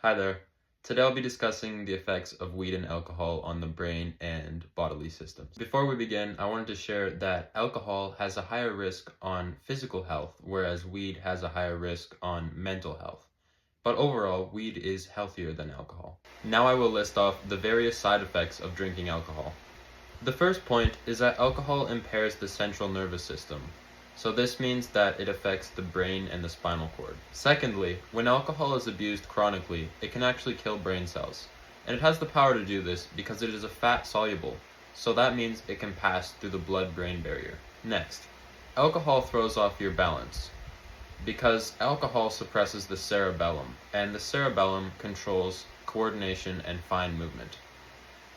Hi there. Today I'll be discussing the effects of weed and alcohol on the brain and bodily systems. Before we begin, I wanted to share that alcohol has a higher risk on physical health, whereas weed has a higher risk on mental health. But overall, weed is healthier than alcohol. Now I will list off the various side effects of drinking alcohol. The first point is that alcohol impairs the central nervous system. So this means that it affects the brain and the spinal cord. Secondly, when alcohol is abused chronically, it can actually kill brain cells. And it has the power to do this because it is a fat soluble. So that means it can pass through the blood-brain barrier. Next, alcohol throws off your balance because alcohol suppresses the cerebellum, and the cerebellum controls coordination and fine movement.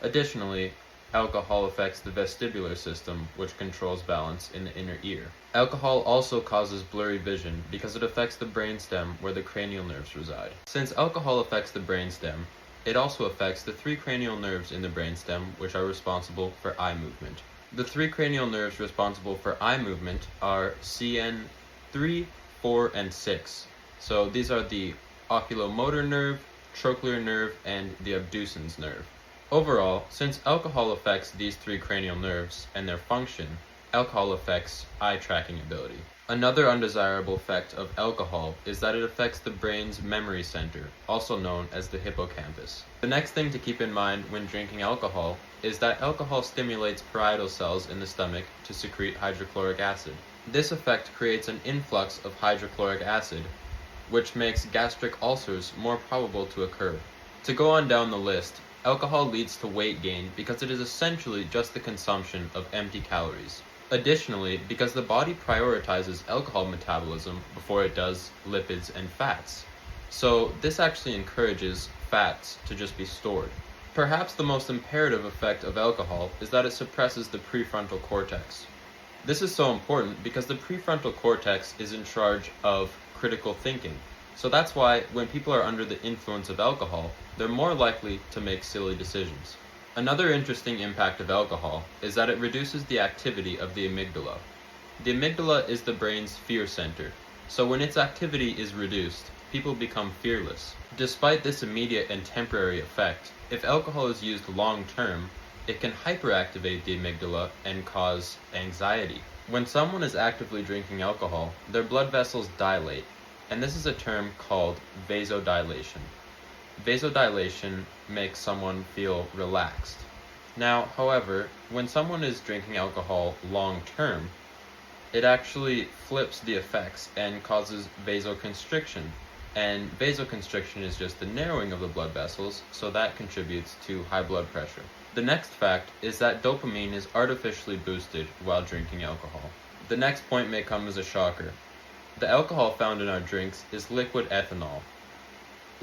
Additionally, alcohol affects the vestibular system, which controls balance in the inner ear. Alcohol also causes blurry vision because it affects the brainstem where the cranial nerves reside. Since alcohol affects the brainstem, it also affects the three cranial nerves in the brainstem, which are responsible for eye movement. The three cranial nerves responsible for eye movement are CN3, 4, and 6. So these are the oculomotor nerve, trochlear nerve, and the abducens nerve. Overall, since alcohol affects these three cranial nerves and their function, alcohol affects eye tracking ability. Another undesirable effect of alcohol is that it affects the brain's memory center, also known as the hippocampus. The next thing to keep in mind when drinking alcohol is that alcohol stimulates parietal cells in the stomach to secrete hydrochloric acid. This effect creates an influx of hydrochloric acid, which makes gastric ulcers more probable to occur. To go on down the list, alcohol leads to weight gain because it is essentially just the consumption of empty calories. Additionally, because the body prioritizes alcohol metabolism before it does lipids and fats. So this actually encourages fats to just be stored. Perhaps the most imperative effect of alcohol is that it suppresses the prefrontal cortex. This is so important because the prefrontal cortex is in charge of critical thinking. So that's why when people are under the influence of alcohol, they're more likely to make silly decisions. Another interesting impact of alcohol is that it reduces the activity of the amygdala. The amygdala is the brain's fear center, so when its activity is reduced, people become fearless. Despite this immediate and temporary effect, if alcohol is used long-term, it can hyperactivate the amygdala and cause anxiety. When someone is actively drinking alcohol, their blood vessels dilate, and this is a term called vasodilation. Vasodilation makes someone feel relaxed. Now, however, when someone is drinking alcohol long term, it actually flips the effects and causes vasoconstriction. And vasoconstriction is just the narrowing of the blood vessels, so that contributes to high blood pressure. The next fact is that dopamine is artificially boosted while drinking alcohol. The next point may come as a shocker. The alcohol found in our drinks is liquid ethanol.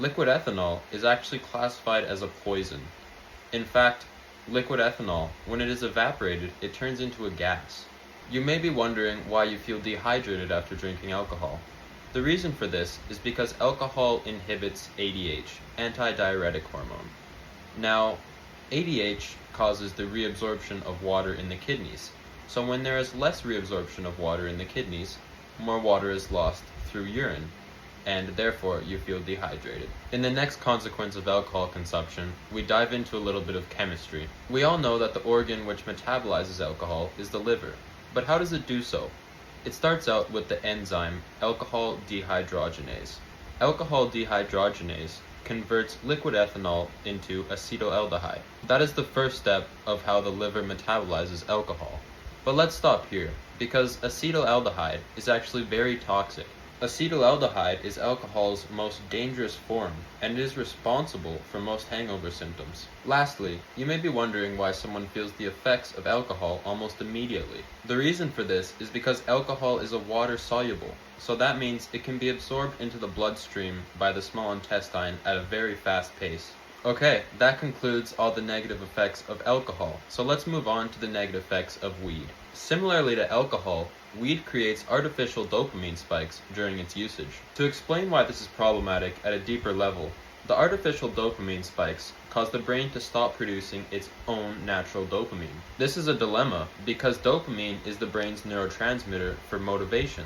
Liquid ethanol is actually classified as a poison. In fact, liquid ethanol, when it is evaporated, it turns into a gas. You may be wondering why you feel dehydrated after drinking alcohol. The reason for this is because alcohol inhibits ADH, antidiuretic hormone. Now, ADH causes the reabsorption of water in the kidneys. So when there is less reabsorption of water in the kidneys, more water is lost through urine, and therefore you feel dehydrated. In the next consequence of alcohol consumption, we dive into a little bit of chemistry. We all know that the organ which metabolizes alcohol is the liver, but how does it do so? It starts out with the enzyme alcohol dehydrogenase. Alcohol dehydrogenase converts liquid ethanol into acetaldehyde. That is the first step of how the liver metabolizes alcohol. But let's stop here, because acetaldehyde is actually very toxic. Acetaldehyde is alcohol's most dangerous form, and is responsible for most hangover symptoms. Lastly, you may be wondering why someone feels the effects of alcohol almost immediately. The reason for this is because alcohol is a water-soluble, so that means it can be absorbed into the bloodstream by the small intestine at a very fast pace. Okay, that concludes all the negative effects of alcohol, so let's move on to the negative effects of weed. Similarly to alcohol, weed creates artificial dopamine spikes during its usage. To explain why this is problematic at a deeper level, the artificial dopamine spikes cause the brain to stop producing its own natural dopamine. This is a dilemma because dopamine is the brain's neurotransmitter for motivation.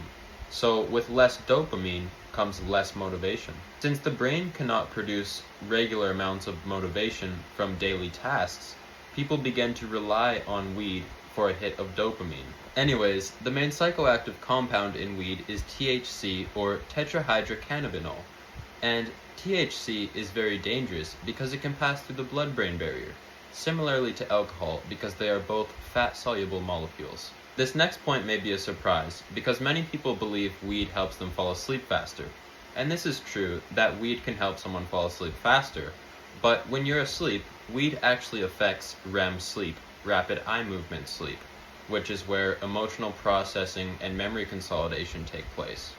So with less dopamine comes less motivation. Since the brain cannot produce regular amounts of motivation from daily tasks, people begin to rely on weed for a hit of dopamine. Anyways, the main psychoactive compound in weed is THC, or tetrahydrocannabinol. And THC is very dangerous because it can pass through the blood-brain barrier, similarly to alcohol because they are both fat-soluble molecules. This next point may be a surprise because many people believe weed helps them fall asleep faster. And this is true that weed can help someone fall asleep faster, but when you're asleep, weed actually affects REM sleep, rapid eye movement sleep, which is where emotional processing and memory consolidation take place,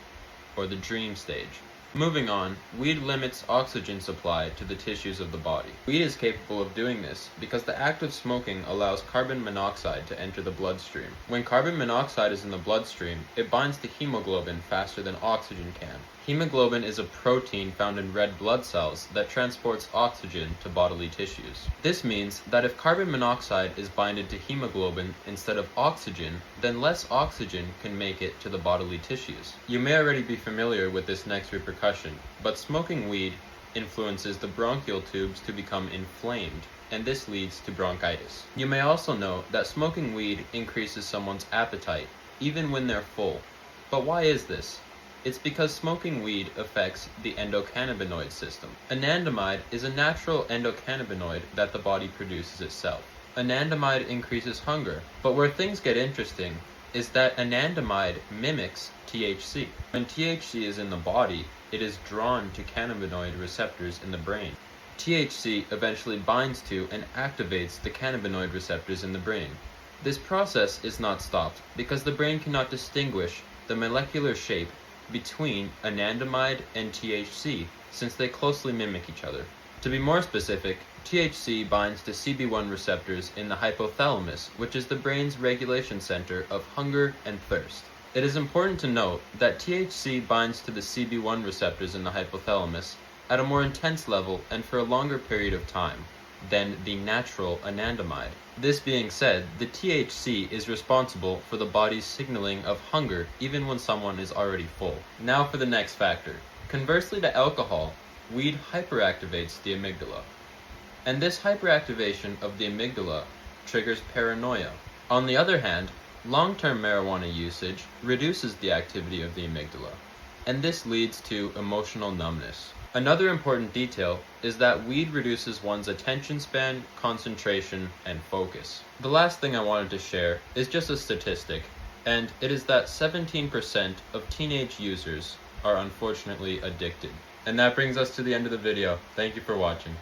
or the dream stage. Moving on, weed limits oxygen supply to the tissues of the body. Weed is capable of doing this because the act of smoking allows carbon monoxide to enter the bloodstream. When carbon monoxide is in the bloodstream, it binds to hemoglobin faster than oxygen can. Hemoglobin is a protein found in red blood cells that transports oxygen to bodily tissues. This means that if carbon monoxide is binded to hemoglobin instead of oxygen, then less oxygen can make it to the bodily tissues. You may already be familiar with this next repercussion, but smoking weed influences the bronchial tubes to become inflamed, and this leads to bronchitis. You may also know that smoking weed increases someone's appetite, even when they're full. But why is this? It's because smoking weed affects the endocannabinoid system. Anandamide is a natural endocannabinoid that the body produces itself. Anandamide increases hunger, but where things get interesting is that anandamide mimics THC. When THC is in the body, it is drawn to cannabinoid receptors in the brain. THC eventually binds to and activates the cannabinoid receptors in the brain. This process is not stopped because the brain cannot distinguish the molecular shape between anandamide and THC, since they closely mimic each other. To be more specific, THC binds to CB1 receptors in the hypothalamus, which is the brain's regulation center of hunger and thirst. It is important to note that THC binds to the CB1 receptors in the hypothalamus at a more intense level and for a longer period of time than the natural anandamide. This being said, the THC is responsible for the body's signaling of hunger even when someone is already full. Now for the next factor. Conversely to alcohol, weed hyperactivates the amygdala. And this hyperactivation of the amygdala triggers paranoia. On the other hand, long-term marijuana usage reduces the activity of the amygdala, and this leads to emotional numbness. Another important detail is that weed reduces one's attention span, concentration, and focus. The last thing I wanted to share is just a statistic, and it is that 17% of teenage users are unfortunately addicted. And that brings us to the end of the video. Thank you for watching.